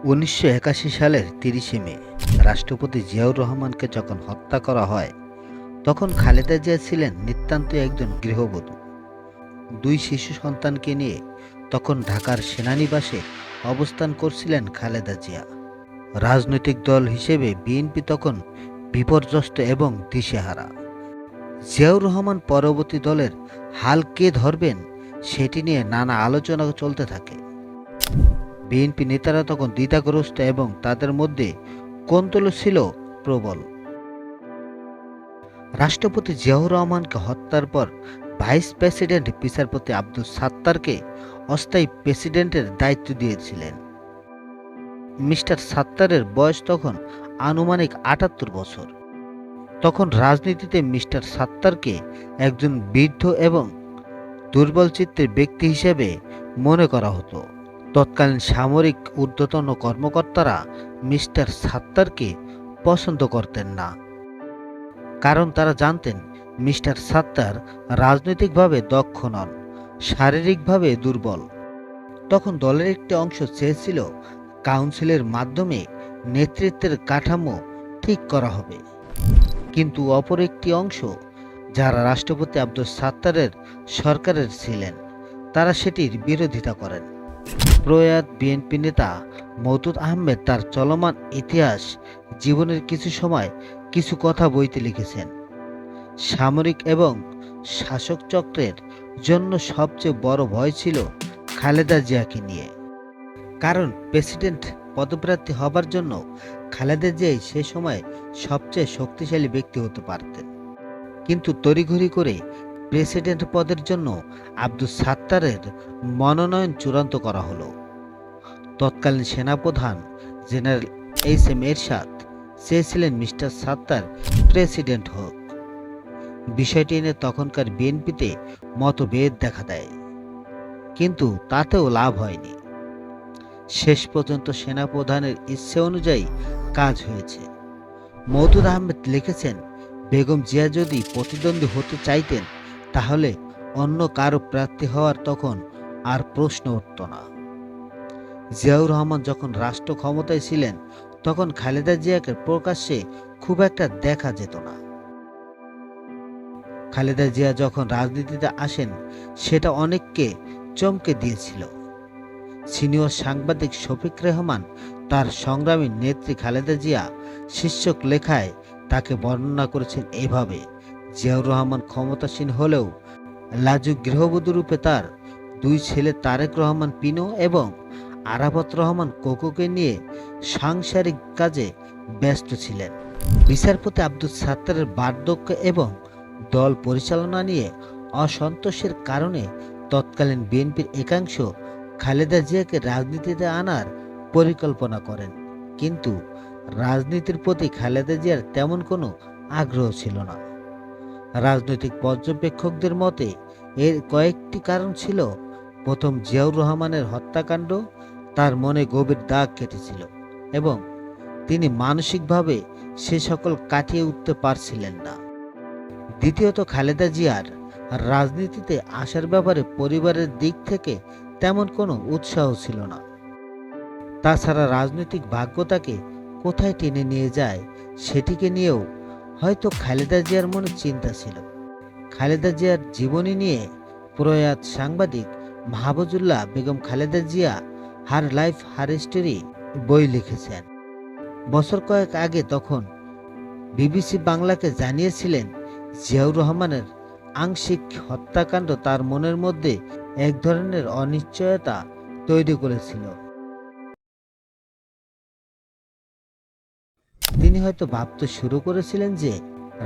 ১৯৮১ সালের ৩০শে মে রাষ্ট্রপতি জিয়াউর রহমানকে যখন হত্যা করা হয়, তখন খালেদা জিয়া ছিলেন নিতান্তই একজন গৃহবধূ। ২ শিশু সন্তানকে নিয়ে তখন ঢাকার সেনানিবাসে অবস্থান করছিলেন খালেদা জিয়া। রাজনৈতিক দল হিসেবে বিএনপি তখন বিপর্যস্ত এবং দিশেহারা। জিয়াউর রহমান পরবর্তী দলের হাল কে ধরবেন সেটি নিয়ে নানা আলোচনা চলতে থাকে। বিএনপি নেতারা তখন দ্বিধাগ্রস্ত এবং তাদের মধ্যে কোন্দল ছিল প্রবল। রাষ্ট্রপতি জিয়াউর রহমানকে হত্যার পর ভাইস প্রেসিডেন্ট বিচারপতি আব্দুস সাত্তারকে অস্থায়ী প্রেসিডেন্টের দায়িত্ব দিয়েছিলেন। মিস্টার সাত্তারের বয়স তখন আনুমানিক ৭৮ বছর। তখন রাজনীতিতে মিস্টার সাত্তারকে একজন বৃদ্ধ এবং দুর্বল চিত্তের ব্যক্তি হিসেবে মনে করা হতো। তৎকালীন সামরিক ঊর্ধ্বতন কর্মকর্তারা মিস্টার সাত্তারকে পছন্দ করতেন না, কারণ তারা জানতেন মিস্টার সাত্তার রাজনৈতিকভাবে দক্ষ নন, শারীরিকভাবে দুর্বল। তখন দলের একটি অংশ চেয়েছিল কাউন্সিলের মাধ্যমে নেতৃত্বের কাঠামো ঠিক করা হবে, কিন্তু অপর একটি অংশ, যারা রাষ্ট্রপতি আব্দুস সাত্তারের সরকারের ছিলেন, তারা সেটির বিরোধিতা করেন। প্রয়াত বিএনপি নেতা মওদুদ আহমেদ তার চলমান ইতিহাস জীবনের কিছু সময় কিছু কথা বইতে লিখেছেন। সামরিক এবং শাসক চক্রের জন্য সবচেয়ে বড় ভয় ছিল খালেদা জিয়াকে নিয়ে, কারণ প্রেসিডেন্ট পদপ্রার্থী হবার জন্য খালেদা জিয়াই সে সময় সবচেয়ে শক্তিশালী ব্যক্তি হতে পারতেন। কিন্তু তড়িঘড়ি করে প্রেসিডেন্ট পদের জন্য আব্দুস সাত্তারের মনোনয়ন চূড়ান্ত করা হলো। তৎকালীন সেনাপ্রধান জেনারেল এইচ.এম. এরশাদ চেয়েছিলেন মিস্টার সাত্তার প্রেসিডেন্ট হোক। বিষয়টি নিয়ে তখনকার বিএনপিতে মতভেদ দেখা দেয়, কিন্তু তাতেও লাভ হয়নি। শেষ পর্যন্ত সেনাপ্রধানের ইচ্ছে অনুযায়ী কাজ হয়েছে। মওদুদ আহমেদ লিখেছেন, বেগম জিয়া যদি প্রতিদ্বন্দ্বী হতে চাইতেন তাহলে অন্য কারো প্রার্থী হওয়ার তখন আর প্রশ্ন উঠত না। জিয়াউর রহমান যখন রাষ্ট্র ক্ষমতায় ছিলেন তখন খালেদা জিয়াকে প্রকাশ্যে খুব একটা দেখা যেত না। খালেদা জিয়া যখন রাজনীতিতে আসেন সেটা অনেককে চমকে দিয়েছিল। সিনিয়র সাংবাদিক শফিক রেহমান তার সংগ্রামী নেত্রী খালেদা জিয়া শীর্ষক লেখায় তাকে বর্ণনা করেছেন এভাবে: জিয়াউর রহমান ক্ষমতাসীন হলেও লাজুক গৃহবধূ রূপে তার 2 ছেলে তারেক রহমান পিনো এবং আরাফাত রহমান কোকোকে নিয়ে সাংসারিক কাজে ব্যস্ত ছিলেন। বিচারপতি আব্দুস সাত্তারের বার্ধক্য এবং দল পরিচালনা নিয়ে অসন্তোষের কারণে তৎকালীন বিএনপির একাংশ খালেদা জিয়াকে রাজনীতিতে আনার পরিকল্পনা করেন, কিন্তু রাজনীতির প্রতি খালেদা জিয়ার তেমন কোনো আগ্রহ ছিল না। রাজনৈতিক পর্যবেক্ষকদের মতে এর কয়েকটি কারণ ছিল। প্রথম, জিয়াউর রহমানের হত্যাকাণ্ড তার মনে গভীর দাগ কেটেছিল এবং তিনি মানসিকভাবে সে সকল কাটিয়ে উঠতে পারছিলেন না। দ্বিতীয়ত, খালেদা জিয়ার রাজনীতিতে আসার ব্যাপারে পরিবারের দিক থেকে তেমন কোনো উৎসাহ ছিল না। তাছাড়া রাজনৈতিক ভাগ্য তাকে কোথায় টেনে নিয়ে যায় সেটিকে নিয়েও হয়তো খালেদা জিয়ার মনে চিন্তা ছিল। খালেদা জিয়ার জীবনী নিয়ে প্রয়াত সাংবাদিক Mahfuzullah Begum Khaleda Zia her life her story বই লিখেছেন। বছর কয়েক আগে তখন বিবিসি বাংলাকে জানিয়েছিলেন, জিয়াউর রহমানের আংশিক হত্যাকাণ্ড তার মনের মধ্যে এক ধরনের অনিশ্চয়তা তৈরি করেছিল। তিনি হয়তো ভাবতে শুরু করেছিলেন যে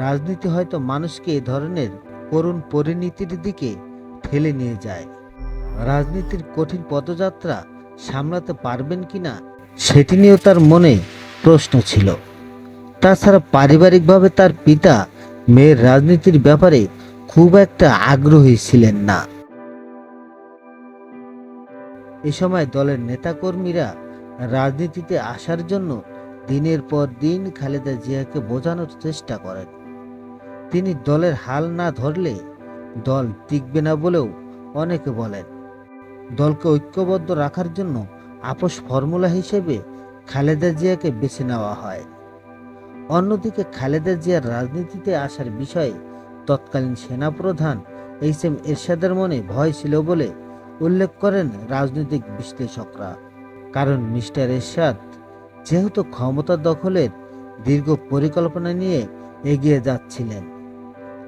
রাজনীতি হয়তো মানুষকে এ ধরনের করুণ পরিণতির দিকে ঠেলে নিয়ে যায়। রাজনীতির কঠিন পদযাত্রা সামলাতে পারবেন কিনা সেটি নিয়েও তার মনে প্রশ্ন ছিল। তাছাড়া পারিবারিকভাবে তার পিতা মেয়ের রাজনীতির ব্যাপারে খুব একটা আগ্রহী ছিলেন না। এ সময় দলের নেতাকর্মীরা রাজনীতিতে আসার জন্য দিনের পর দিন খালেদা জিয়াকে বোঝানোর চেষ্টা করেন। তিনি দলের হাল না ধরলে দল টিকবে না বলেও অনেকে বলেন। দলকে ঐক্যবদ্ধ রাখার জন্য আপোষ ফর্মুলা হিসেবে খালেদা জিয়াকে বেছে নেওয়া হয়। অন্যদিকে খালেদা জিয়ার রাজনীতিতে আসার বিষয়ে তৎকালীন সেনাপ্রধান এইচ.এম. এরশাদের মনে ভয় ছিল বলে উল্লেখ করেন রাজনৈতিক বিশ্লেষকরা। কারণ মিস্টার এরশাদ যেহেতু ক্ষমতা দখলের দীর্ঘ পরিকল্পনা নিয়ে এগিয়ে যাচ্ছিলেন,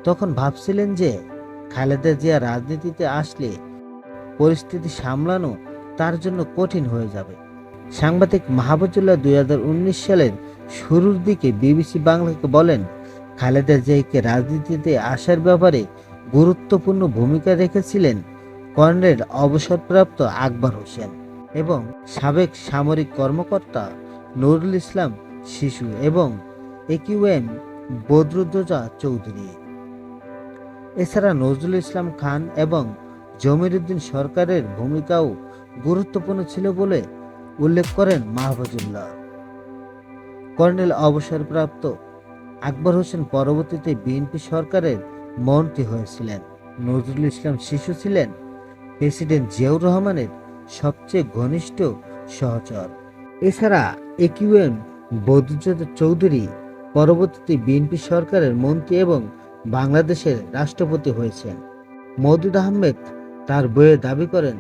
তখন ভাবছিলেন যে খালেদা জিয়া রাজনীতিতে আসলে পরিস্থিতি সামলানো তার জন্য কঠিন হয়ে যাবে। সাংবাদিক মাহবুবুল্লাহ 2019 সালের শুরুর দিকে বিবিসি বাংলাকে বলেন, খালেদা জিয়াকে রাজনীতিতে আসার ব্যাপারে গুরুত্বপূর্ণ ভূমিকা রেখেছিলেন কর্নেল অবসরপ্রাপ্ত আকবর হোসেন এবং সাবেক সামরিক কর্মকর্তা নুরুল ইসলাম শিশু এবং একিউএম বদরুদ্দোজা চৌধুরী। এছাড়া নজরুল ইসলাম খান এবং জমির উদ্দিন সরকারের ভূমিকাও গুরুত্বপূর্ণ ছিল বলে উল্লেখ করেন মাহফুজুল্লাহ। কর্নেল অবসরপ্রাপ্ত আকবর হোসেন পরবর্তীতে বিএনপি সরকারের মন্ত্রী হয়েছিলেন। নজরুল ইসলাম শিশু ছিলেন প্রেসিডেন্ট জিয়াউর রহমানের সবচেয়ে ঘনিষ্ঠ সহচর। এছাড়া একিউএম বদরুদ্দোজা চৌধুরী পরবর্তীতে বিএনপি সরকারের মন্ত্রী এবং বাংলাদেশের রাষ্ট্রপতি হয়েছেন। মওদুদ আহমেদ তার বইয়ে দাবি করেন,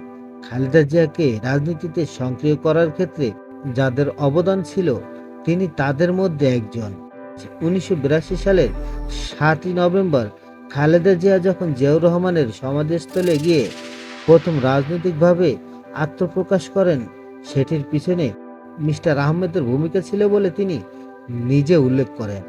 খালেদা জিয়াকে রাজনীতিতে সক্রিয় করার ক্ষেত্রে যাদের অবদান ছিল তিনি তাদের মধ্যে একজন। 1982 সালের 7ই নভেম্বর খালেদা জিয়া যখন জিয়াউর রহমানের সমাধিস্থলে গিয়ে প্রথম রাজনৈতিকভাবে আত্মপ্রকাশ করেন, সেটির পিছনে মিস্টার আহমেদের ভূমিকা ছিল বলে তিনি নিজে উল্লেখ করেন।